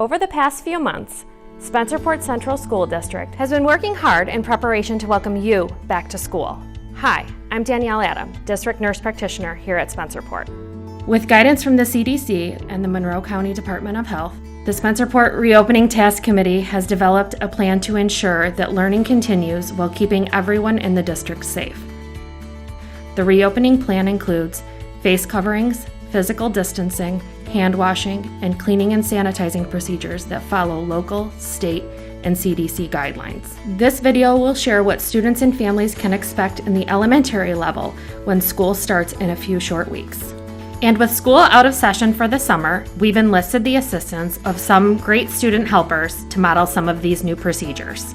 Over the past few months, Spencerport Central School District has been working hard in preparation to welcome you back to school. Hi, I'm Danielle Adam, District Nurse Practitioner here at Spencerport. With guidance from the CDC and the Monroe County Department of Health, the Spencerport Reopening Task Committee has developed a plan to ensure that learning continues while keeping everyone in the district safe. The reopening plan includes face coverings, physical distancing, hand washing, and cleaning and sanitizing procedures that follow local, state, and CDC guidelines. This video will share what students and families can expect in the elementary level when school starts in a few short weeks. And with school out of session for the summer, we've enlisted the assistance of some great student helpers to model some of these new procedures.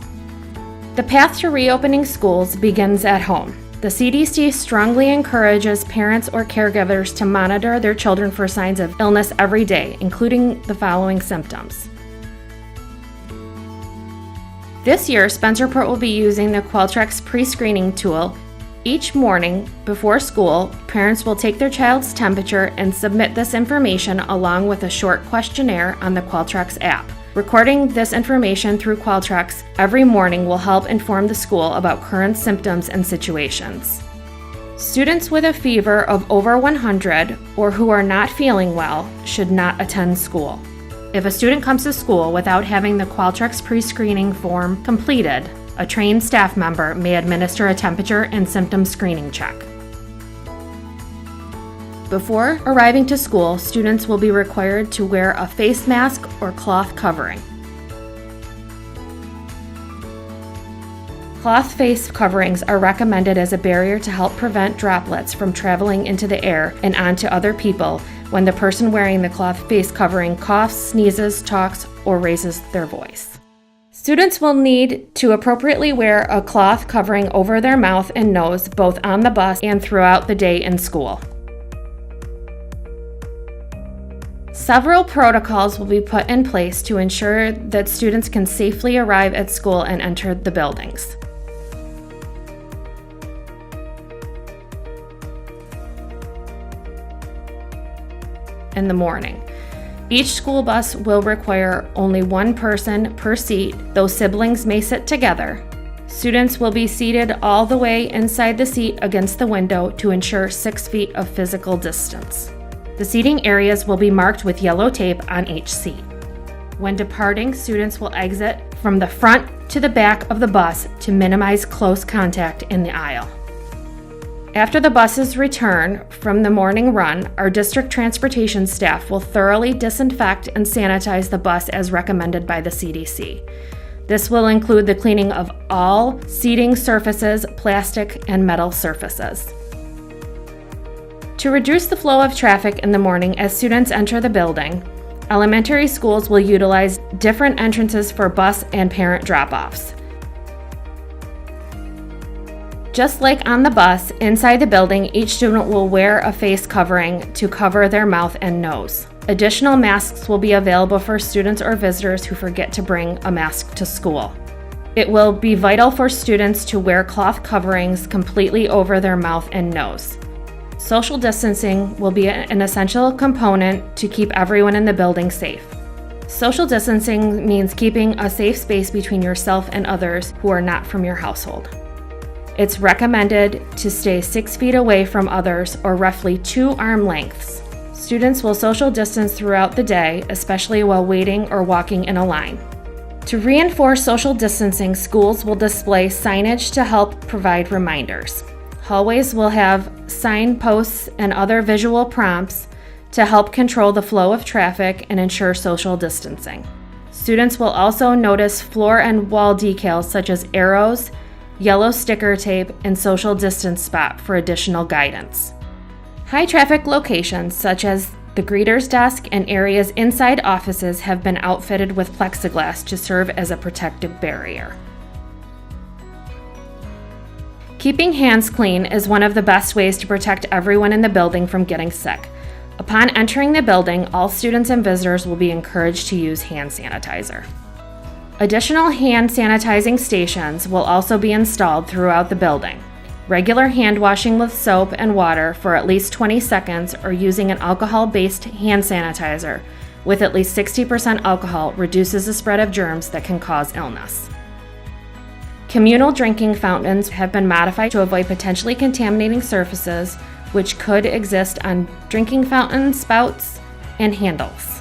The path to reopening schools begins at home. The CDC strongly encourages parents or caregivers to monitor their children for signs of illness every day, including the following symptoms. This year, Spencerport will be using the Qualtrics pre-screening tool. Each morning before school, parents will take their child's temperature and submit this information along with a short questionnaire on the Qualtrics app. Recording this information through Qualtrics every morning will help inform the school about current symptoms and situations. Students with a fever of over 100 or who are not feeling well should not attend school. If a student comes to school without having the Qualtrics pre-screening form completed, a trained staff member may administer a temperature and symptom screening check. Before arriving to school, students will be required to wear a face mask or cloth covering. Cloth face coverings are recommended as a barrier to help prevent droplets from traveling into the air and onto other people when the person wearing the cloth face covering coughs, sneezes, talks, or raises their voice. Students will need to appropriately wear a cloth covering over their mouth and nose both on the bus and throughout the day in school. Several protocols will be put in place to ensure that students can safely arrive at school and enter the buildings. In the morning, each school bus will require only one person per seat, though siblings may sit together. Students will be seated all the way inside the seat against the window to ensure 6 feet of physical distance. The seating areas will be marked with yellow tape on each seat. When departing, students will exit from the front to the back of the bus to minimize close contact in the aisle. After the buses return from the morning run, our district transportation staff will thoroughly disinfect and sanitize the bus as recommended by the CDC. This will include the cleaning of all seating surfaces, plastic and metal surfaces. To reduce the flow of traffic in the morning as students enter the building, elementary schools will utilize different entrances for bus and parent drop-offs. Just like on the bus, inside the building, each student will wear a face covering to cover their mouth and nose. Additional masks will be available for students or visitors who forget to bring a mask to school. It will be vital for students to wear cloth coverings completely over their mouth and nose. Social distancing will be an essential component to keep everyone in the building safe. Social distancing means keeping a safe space between yourself and others who are not from your household. It's recommended to stay 6 feet away from others or roughly 2 arm lengths. Students will social distance throughout the day, especially while waiting or walking in a line. To reinforce social distancing, schools will display signage to help provide reminders. Hallways will have signposts and other visual prompts to help control the flow of traffic and ensure social distancing. Students will also notice floor and wall decals such as arrows, yellow sticker tape, and social distance spot for additional guidance. High traffic locations such as the greeter's desk and areas inside offices have been outfitted with plexiglass to serve as a protective barrier. Keeping hands clean is one of the best ways to protect everyone in the building from getting sick. Upon entering the building, all students and visitors will be encouraged to use hand sanitizer. Additional hand sanitizing stations will also be installed throughout the building. Regular hand washing with soap and water for at least 20 seconds or using an alcohol-based hand sanitizer with at least 60% alcohol reduces the spread of germs that can cause illness. Communal drinking fountains have been modified to avoid potentially contaminating surfaces which could exist on drinking fountain spouts and handles.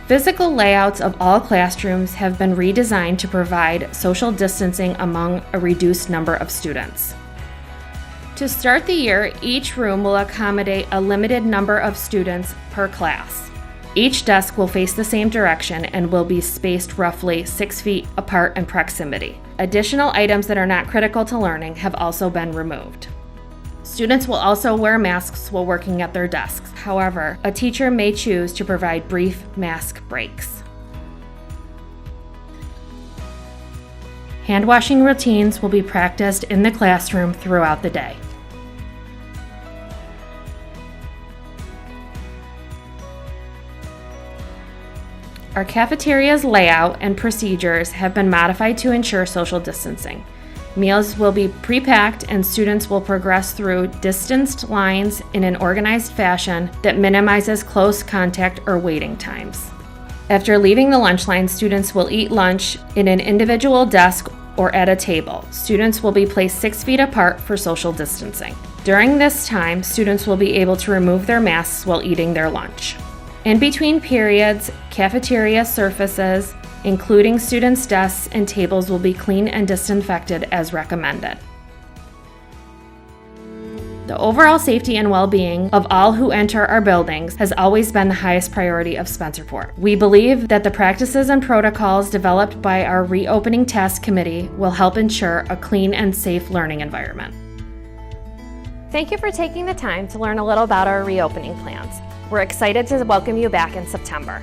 Physical layouts of all classrooms have been redesigned to provide social distancing among a reduced number of students. To start the year, each room will accommodate a limited number of students per class. Each desk will face the same direction and will be spaced roughly 6 feet apart in proximity. Additional items that are not critical to learning have also been removed. Students will also wear masks while working at their desks. However, a teacher may choose to provide brief mask breaks. Hand washing routines will be practiced in the classroom throughout the day. Our cafeteria's layout and procedures have been modified to ensure social distancing. Meals will be pre-packed and students will progress through distanced lines in an organized fashion that minimizes close contact or waiting times. After leaving the lunch line, students will eat lunch in an individual desk or at a table. Students will be placed 6 feet apart for social distancing. During this time, students will be able to remove their masks while eating their lunch. In between periods, cafeteria surfaces, including students' desks and tables, will be cleaned and disinfected as recommended. The overall safety and well-being of all who enter our buildings has always been the highest priority of Spencerport. We believe that the practices and protocols developed by our reopening task committee will help ensure a clean and safe learning environment. Thank you for taking the time to learn a little about our reopening plans. We're excited to welcome you back in September.